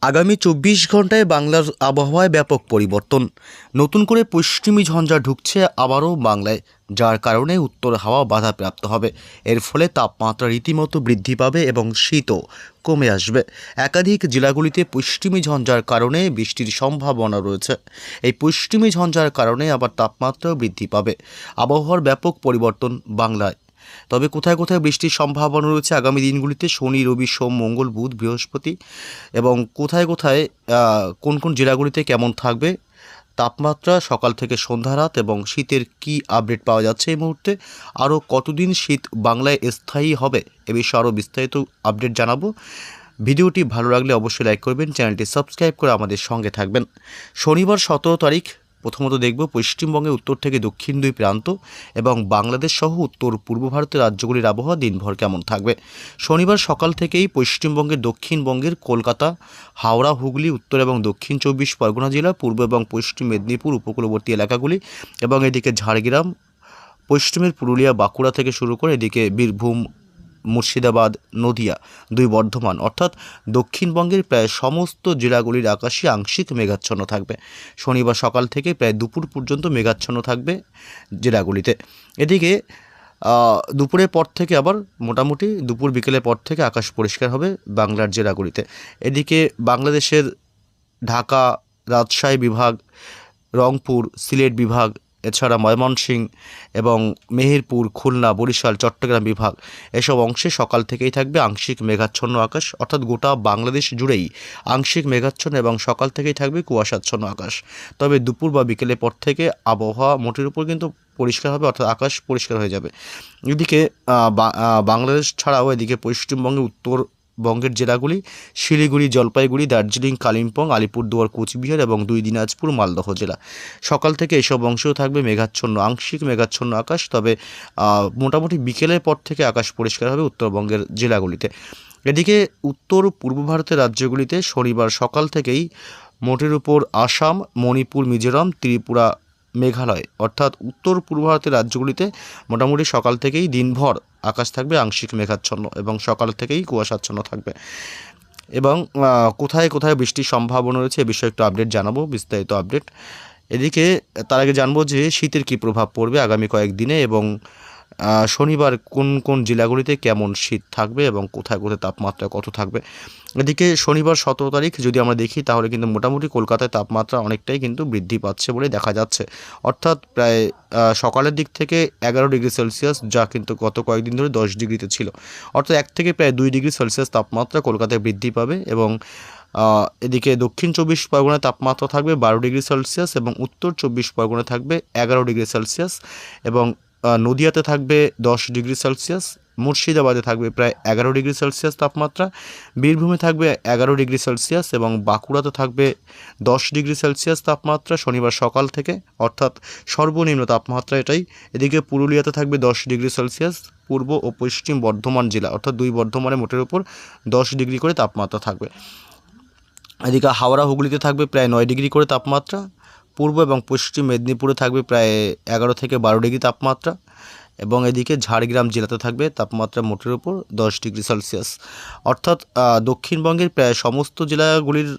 আগামী ২৪ ঘন্টায় বাংলার আবহাওয়ায় ব্যাপক পরিবর্তন। নতুন করে পশ্চিমী ঝঞ্ঝা ঢুকছে আবারও বাংলায়, যার কারণে উত্তর হাওয়া বাধাপ্রাপ্ত হবে। এর ফলে তাপমাত্রা রীতিমতো বৃদ্ধি পাবে এবং শীতও কমে আসবে। একাধিক জেলাগুলিতে পশ্চিমী ঝঞ্ঝার কারণে বৃষ্টির সম্ভাবনা রয়েছে। এই পশ্চিমী ঝঞ্ঝার কারণে আবার তাপমাত্রাও বৃদ্ধি পাবে। আবহাওয়ার ব্যাপক পরিবর্তন বাংলায়। তবে কোথায় কোথায় বৃষ্টির সম্ভাবনা রয়েছে আগামী দিনগুলিতে, শনি, রবি, সোম, মঙ্গল, বুধ, বৃহস্পতি, এবং কোথায় কোথায় কোন কোন জেলাগুলিতে কেমন থাকবে তাপমাত্রা সকাল থেকে সন্ধ্যা রাত, এবং শীতের কি আপডেট পাওয়া যাচ্ছে এই মুহূর্তে, আরও কতদিন শীত বাংলায় স্থায়ী হবে এ বিষয়ে আরও বিস্তারিত আপডেট জানাবো। ভিডিওটি ভালো লাগলে অবশ্যই লাইক করবেন, চ্যানেলটি সাবস্ক্রাইব করে আমাদের সঙ্গে থাকবেন। শনিবার 17 তারিখ প্রথমত দেখব পশ্চিমবঙ্গের উত্তর থেকে দক্ষিণ দুই প্রান্ত এবং বাংলাদেশ সহ উত্তর পূর্ব ভারতের রাজ্যগুলির আবহাওয়া দিনভর কেমন থাকবে। শনিবার সকাল থেকেই পশ্চিমবঙ্গের দক্ষিণবঙ্গের কলকাতা, হাওড়া, হুগলি, উত্তর এবং দক্ষিণ 24 পরগনা জেলা, পূর্ব এবং পশ্চিম মেদিনীপুর উপকূলবর্তী এলাকাগুলি এবং এদিকে ঝাড়গ্রাম, পশ্চিমের পুরুলিয়া, বাঁকুড়া থেকে শুরু করে এদিকে বীরভূম, মুর্শিদাবাদ, নদিয়া, দুই বর্ধমান, অর্থাৎ দক্ষিণবঙ্গের প্রায় সমস্ত জেলাগুলির আকাশে আংশিক মেঘাচ্ছন্ন থাকবে। শনিবার সকাল থেকে প্রায় দুপুর পর্যন্ত মেঘাচ্ছন্ন থাকবে জেলাগুলিতে। এদিকে দুপুরের পর থেকে আবার মোটামুটি দুপুর বিকেলের পর থেকে আকাশ পরিষ্কার হবে বাংলার জেলাগুলিতে। এদিকে বাংলাদেশের ঢাকা, রাজশাহী বিভাগ, রংপুর, সিলেট বিভাগ, এছাড়া ময়মনসিংহ এবং মেহেরপুর, খুলনা, বরিশাল, চট্টগ্রাম বিভাগ, এসব অংশে সকাল থেকেই থাকবে আংশিক মেঘাচ্ছন্ন আকাশ, অর্থাৎ গোটা বাংলাদেশ জুড়েই আংশিক মেঘাচ্ছন্ন এবং সকাল থেকেই থাকবে কুয়াশাচ্ছন্ন আকাশ। তবে দুপুর বা বিকেলের পর থেকে আবহাওয়া মোটের উপর কিন্তু পরিষ্কার হবে, অর্থাৎ আকাশ পরিষ্কার হয়ে যাবে। এদিকে বাংলাদেশ ছাড়াও এদিকে পশ্চিমবঙ্গের উত্তরবঙ্গের জেলাগুলি শিলিগুড়ি, জলপাইগুড়ি, দার্জিলিং, কালিম্পং, আলিপুরদুয়ার, কোচবিহার এবং দুই দিনাজপুর, মালদহ জেলা, সকাল থেকে এসব অংশেও থাকবে মেঘাচ্ছন্ন, আংশিক মেঘাচ্ছন্ন আকাশ। তবে মোটামুটি বিকেলের পর থেকে আকাশ পরিষ্কার হবে উত্তরবঙ্গের জেলাগুলিতে। এদিকে উত্তর পূর্ব ভারতের রাজ্যগুলিতে শনিবার সকাল থেকেই মোটের উপর আসাম, মণিপুর, মিজোরাম, ত্রিপুরা, মেঘালয়, অর্থাৎ উত্তর পূর্ব ভারতের রাজ্যগুলিতে মোটামুটি সকাল থেকেই দিনভর আকাশ থাকবে আংশিক মেঘাচ্ছন্ন এবং সকাল থেকেই কুয়াশাচ্ছন্ন থাকবে। এবং কোথায় কোথায় বৃষ্টির সম্ভাবনা রয়েছে এ বিষয়ে একটু আপডেট জানাবো, বিস্তারিত আপডেট। এদিকে তার আগে জানবো যে শীতের কী প্রভাব পড়বে আগামী কয়েকদিনে, এবং শনিবার কোন কোন জেলাগুলিতে কেমন শীত থাকবে এবং কোথায় কোথায় তাপমাত্রা কত থাকবে। এদিকে শনিবার 17 তারিখ যদি আমরা দেখি তাহলে কিন্তু মোটামুটি কলকাতায় তাপমাত্রা অনেকটাই কিন্তু বৃদ্ধি পাচ্ছে বলে দেখা যাচ্ছে, অর্থাৎ প্রায় সকালের দিক থেকে 11 ডিগ্রি সেলসিয়াস, যা কিন্তু গত কয়েকদিন ধরে 10 ডিগ্রিতে ছিল, অর্থাৎ 1 থেকে প্রায় 2 ডিগ্রি সেলসিয়াস তাপমাত্রা কলকাতায় বৃদ্ধি পাবে। এবং এদিকে দক্ষিণ 24 পরগনায় তাপমাত্রা থাকবে 12 ডিগ্রি সেলসিয়াস এবং উত্তর 24 পরগনায় থাকবে 11 ডিগ্রি সেলসিয়াস, এবং নদিয়াতে থাকবে 10 ডিগ্রি সেলসিয়াস, মুর্শিদাবাদে থাকবে প্রায় 11 ডিগ্রি সেলসিয়াস তাপমাত্রা, বীরভূমে থাকবে 11 ডিগ্রি সেলসিয়াস এবং বাঁকুড়াতে থাকবে 10 ডিগ্রি সেলসিয়াস তাপমাত্রা শনিবার সকাল থেকে, অর্থাৎ সর্বনিম্ন তাপমাত্রা এটাই। এদিকে পুরুলিয়াতে থাকবে 10 ডিগ্রি সেলসিয়াস, পূর্ব ও পশ্চিম বর্ধমান জেলা, অর্থাৎ দুই বর্ধমানের মোটের উপর 10 ডিগ্রি করে তাপমাত্রা থাকবে। এদিকে হাওড়া, হুগলিতে থাকবে প্রায় 9 ডিগ্রি করে তাপমাত্রা, পূর্ব এবং পশ্চিম মেদিনীপুরে থাকবে প্রায় 11 থেকে 12 ডিগ্রি তাপমাত্রা, এবং এদিকে ঝাড়গ্রাম জেলাতে থাকবে তাপমাত্রা মোটের উপর 10 ডিগ্রি সেলসিয়াস, অর্থাৎ দক্ষিণবঙ্গের প্রায় সমস্ত জেলাগুলির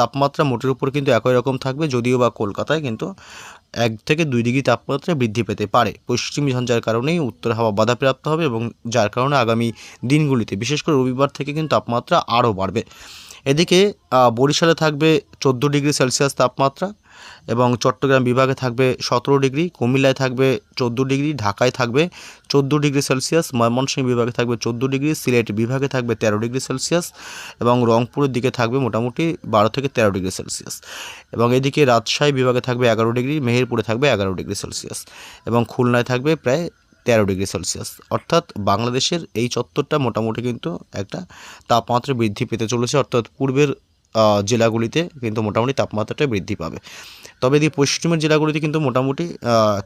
তাপমাত্রা মোটের উপর কিন্তু একই রকম থাকবে, যদিও বা কলকাতায় কিন্তু 1 থেকে 2 ডিগ্রি তাপমাত্রা বৃদ্ধি পেতে পারে। পশ্চিমী ঝঞ্ঝার কারণেই উত্তর হাওয়া বাধাপ্রাপ্ত হবে এবং যার কারণে আগামী দিনগুলিতে বিশেষ করে রবিবার থেকে কিন্তু তাপমাত্রা আরও বাড়বে। এদিকে বরিশালে থাকবে 14 ডিগ্রি সেলসিয়াস তাপমাত্রা এবং চট্টগ্রাম বিভাগে থাকবে 17 ডিগ্রি, কুমিল্লায় থাকবে 14 ডিগ্রি, ঢাকায় থাকবে 14 ডিগ্রি সেলসিয়াস, ময়মনসিংহ বিভাগে থাকবে 14 ডিগ্রি, সিলেট বিভাগে থাকবে 13 ডিগ্রি সেলসিয়াস এবং রংপুরের দিকে থাকবে মোটামুটি 12 থেকে 13 ডিগ্রি সেলসিয়াস, এবং এদিকে রাজশাহী বিভাগে থাকবে 11 ডিগ্রি, মেহেরপুরে থাকবে 11 ডিগ্রি সেলসিয়াস এবং খুলনায় থাকবে প্রায় 13 ডিগ্রি সেলসিয়াস। অর্থাৎ বাংলাদেশের এই চত্বরটা মোটামুটি কিন্তু একটা তাপমাত্রা বৃদ্ধি পেতে চলেছে, অর্থাৎ পূর্বের জেলাগুলিতে কিন্তু মোটামুটি তাপমাত্রাটা বৃদ্ধি পাবে। তবে এদিকে পশ্চিমের জেলাগুলিতে কিন্তু মোটামুটি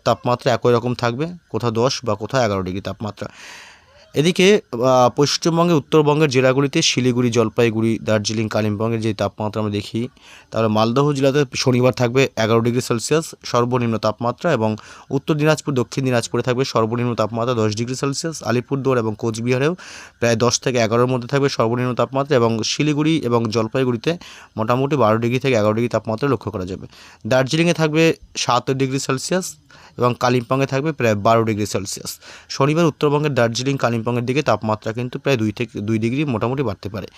তাপমাত্রা একই রকম থাকবে, কোথাও 10 বা কোথাও 11 ডিগ্রি তাপমাত্রা। এদিকে পশ্চিমবঙ্গে উত্তরবঙ্গের জেলাগুলিতে শিলিগুড়ি, জলপাইগুড়ি, দার্জিলিং, কালিম্পংয়ের যে তাপমাত্রা আমরা দেখি, তাহলে মালদহ জেলাতে শনিবার থাকবে 11 ডিগ্রি সেলসিয়াস সর্বনিম্ন তাপমাত্রা, এবং উত্তর দিনাজপুর, দক্ষিণ দিনাজপুরে থাকবে সর্বনিম্ন তাপমাত্রা 10 ডিগ্রি সেলসিয়াস। আলিপুরদুয়ার এবং কোচবিহারেও প্রায় 10 থেকে 11-এর মধ্যে থাকবে সর্বনিম্ন তাপমাত্রা, এবং শিলিগুড়ি এবং জলপাইগুড়িতে মোটামুটি 12 ডিগ্রি থেকে 11 ডিগ্রি তাপমাত্রা লক্ষ্য করা যাবে। দার্জিলিংয়ে থাকবে 7 ডিগ্রি সেলসিয়াস এবং কালিম্পংয়ে থাকবে প্রায় 12 ডিগ্রি সেলসিয়াস। শনিবার উত্তরবঙ্গের দার্জিলিং, কালিম্পংয়ের দিকে তাপমাত্রা কিন্তু প্রায় 2 ডিগ্রি মোটামুটি বাড়তে পারে,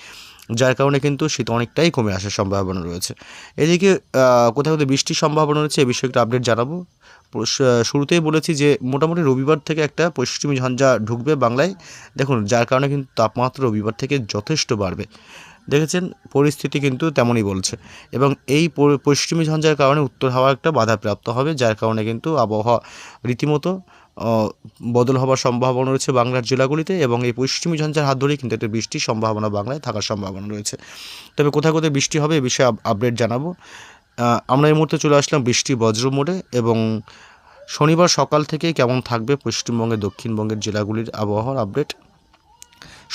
যার কারণে কিন্তু শীত অনেকটাই কমে আসার সম্ভাবনা রয়েছে। এদিকে কোথাও কোথাও বৃষ্টির সম্ভাবনা রয়েছে, এ বিষয়ে একটু আপডেট জানাবো। শুরুতেই বলেছি যে মোটামুটি রবিবার থেকে একটা পশ্চিমী ঝঞ্ঝা ঢুকবে বাংলায়, দেখুন, যার কারণে কিন্তু তাপমাত্রা রবিবার থেকে যথেষ্ট বাড়বে। দেখেছেন, পরিস্থিতি কিন্তু তেমনই বলছে, এবং এই পশ্চিমী ঝঞ্ঝার কারণে উত্তর হাওয়া একটা বাধাপ্রাপ্ত হবে, যার কারণে কিন্তু আবহাওয়া রীতিমতো বদল হওয়ার সম্ভাবনা রয়েছে বাংলার জেলাগুলিতে, এবং এই পশ্চিমী ঝঞ্ঝার হাত ধরেই কিন্তু একটা বৃষ্টির সম্ভাবনা বাংলায় থাকার সম্ভাবনা রয়েছে। তবে কোথায় কোথায় বৃষ্টি হবে এ বিষয়ে আপডেট জানাবো। আমরা এই মুহূর্তে চলে আসলাম বৃষ্টি বজ্র মোডে, এবং শনিবার সকাল থেকে কেমন থাকবে পশ্চিমবঙ্গের দক্ষিণবঙ্গের জেলাগুলির আবহাওয়ার আপডেট।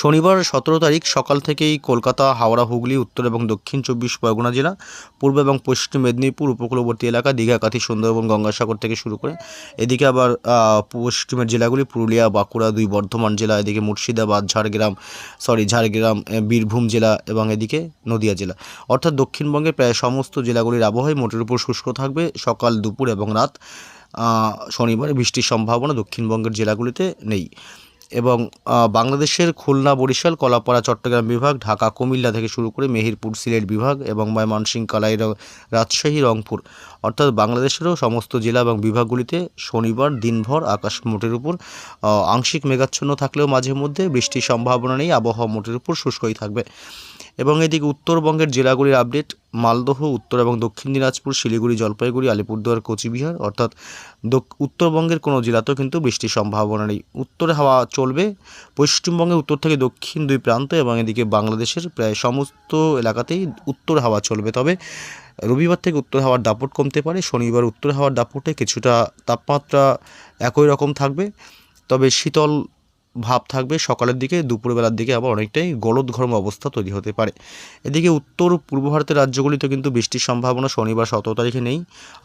শনিবার 17 তারিখ সকাল থেকেই কলকাতা, হাওড়া, হুগলি, উত্তর এবং দক্ষিণ 24 পরগনা জেলা, পূর্ব এবং পশ্চিম মেদিনীপুর, উপকূলবর্তী এলাকা, দীঘা, কাঁথি, সুন্দরবন, গঙ্গাসাগর থেকে শুরু করে এদিকে আবার পশ্চিমের জেলাগুলি পুরুলিয়া, বাঁকুড়া, 2 বর্ধমান জেলা, এদিকে মুর্শিদাবাদ, ঝাড়গ্রাম, বীরভূম জেলা, এবং এদিকে নদিয়া জেলা, অর্থাৎ দক্ষিণবঙ্গের প্রায় সমস্ত জেলাগুলির আবহাওয়াই মোটের উপর শুষ্ক থাকবে সকাল, দুপুর এবং রাত। শনিবার বৃষ্টির সম্ভাবনা দক্ষিণবঙ্গের জেলাগুলিতে নেই, এবং বাংলাদেশের খুলনা, বরিশাল, কলাপাড়া, চট্টগ্রাম বিভাগ, ঢাকা, কুমিল্লা থেকে শুরু করে মেহেরপুর, সিলেট বিভাগ, এবং ময়মনসিংহ, কালাই, রাজশাহী, রংপুর, অর্থাৎ বাংলাদেশেরও সমস্ত জেলা এবং বিভাগগুলিতে শনিবার দিনভর আকাশ মোটের উপর আংশিক মেঘাচ্ছন্ন থাকলেও মাঝে মধ্যে বৃষ্টির সম্ভাবনা নেই, আবহাওয়া মোটের উপর শুষ্কই থাকবে। এবং এদিকে উত্তরবঙ্গের জেলাগুলির আপডেট। মালদহ, উত্তর এবং দক্ষিণ দিনাজপুর, শিলিগুড়ি, জলপাইগুড়ি, আলিপুরদুয়ার, কোচবিহার, অর্থাৎ উত্তরবঙ্গের কোনো জেলাতেও কিন্তু বৃষ্টির সম্ভাবনা নেই। উত্তরে হাওয়া চলবে পশ্চিমবঙ্গের উত্তর থেকে দক্ষিণ 2 প্রান্ত, এবং এদিকে বাংলাদেশের প্রায় সমস্ত এলাকাতেই উত্তর হাওয়া চলবে। তবে রবিবার থেকে উত্তর হাওয়ার দাপট কমতে পারে, শনিবার উত্তর হাওয়ার দাপটে কিছুটা তাপমাত্রা একই রকম থাকবে, তবে শীতল ভাব থাকবে সকালের দিকে, দুপুরবেলার দিকে আবার অনেকটাই গলদঘর্ম অবস্থা তৈরি হতে পারে। এদিকে উত্তর পূর্ব ভারতের রাজ্যগুলিতে কিন্তু বৃষ্টির সম্ভাবনা শনিবার 17 তারিখে নেই।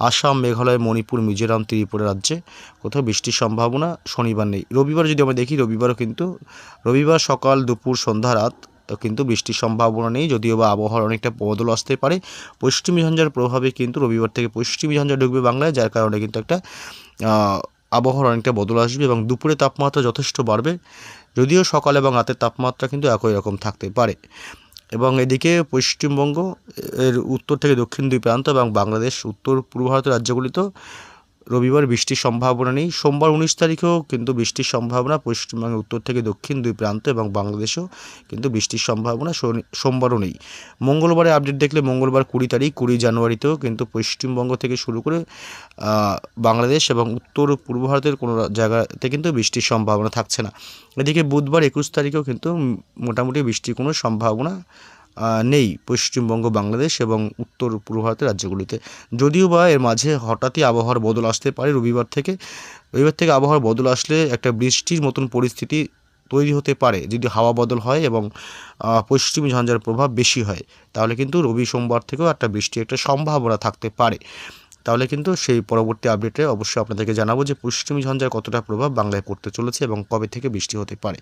আসাম, মেঘালয়, মণিপুর, মিজোরাম, ত্রিপুরা রাজ্যে কোথাও বৃষ্টির সম্ভাবনা শনিবার নেই। রবিবার যদি আমরা দেখি, রবিবার সকাল, দুপুর, সন্ধ্যা, রাত কিন্তু বৃষ্টির সম্ভাবনা নেই, যদিও বা আবহাওয়ার অনেকটা বদল আসতে পারে। পশ্চিমী ঝঞ্ঝার প্রভাবে কিন্তু রবিবার থেকে পশ্চিমী ঝঞ্ঝা ঢুকবে বাংলায়, যার কারণে কিন্তু একটা আবহাওয়ার অনেকটা বদল আসবে, এবং দুপুরে তাপমাত্রা যথেষ্ট বাড়বে, যদিও সকাল এবং রাতের তাপমাত্রা কিন্তু একই রকম থাকতে পারে। এবং এদিকে পশ্চিমবঙ্গ এর উত্তর থেকে দক্ষিণ 2 প্রান্ত এবং বাংলাদেশ উত্তর পূর্ব ভারতের রাজ্যগুলিতেও রবিবার বৃষ্টির সম্ভাবনা নেই। সোমবার 19 তারিখেও কিন্তু বৃষ্টির সম্ভাবনা পশ্চিমবঙ্গের উত্তর থেকে দক্ষিণ 2 প্রান্ত এবং বাংলাদেশেও কিন্তু বৃষ্টির সম্ভাবনা সোমবারও নেই। মঙ্গলবারে আপডেট দেখলে মঙ্গলবার 20 তারিখ, 20 জানুয়ারিতেও কিন্তু পশ্চিমবঙ্গ থেকে শুরু করে বাংলাদেশ এবং উত্তর পূর্ব ভারতের কোনো জায়গাতে কিন্তু বৃষ্টির সম্ভাবনা থাকছে না। এদিকে বুধবার 21 তারিখেও কিন্তু মোটামুটি বৃষ্টির কোনো সম্ভাবনা নেই পশ্চিমবঙ্গ, বাংলাদেশ এবং উত্তর পূর্ব ভারতের রাজ্যগুলিতে, যদিও বা এর মাঝে হঠাৎই আবহাওয়ার বদল আসতে পারে। রবিবার থেকে আবহাওয়ার বদল আসলে একটা বৃষ্টির মতন পরিস্থিতি তৈরি হতে পারে, যদি হাওয়া বদল হয় এবং পশ্চিমী ঝঞ্ঝার প্রভাব বেশি হয়, তাহলে কিন্তু রবি সোমবার থেকেও একটা বৃষ্টির একটা সম্ভাবনা থাকতে পারে। তাহলে কিন্তু সেই পরবর্তী আপডেটে অবশ্যই আপনাদেরকে জানাবো যে পশ্চিমী ঝঞ্ঝার কতটা প্রভাব বাংলায় পড়তে চলেছে এবং কবে থেকে বৃষ্টি হতে পারে।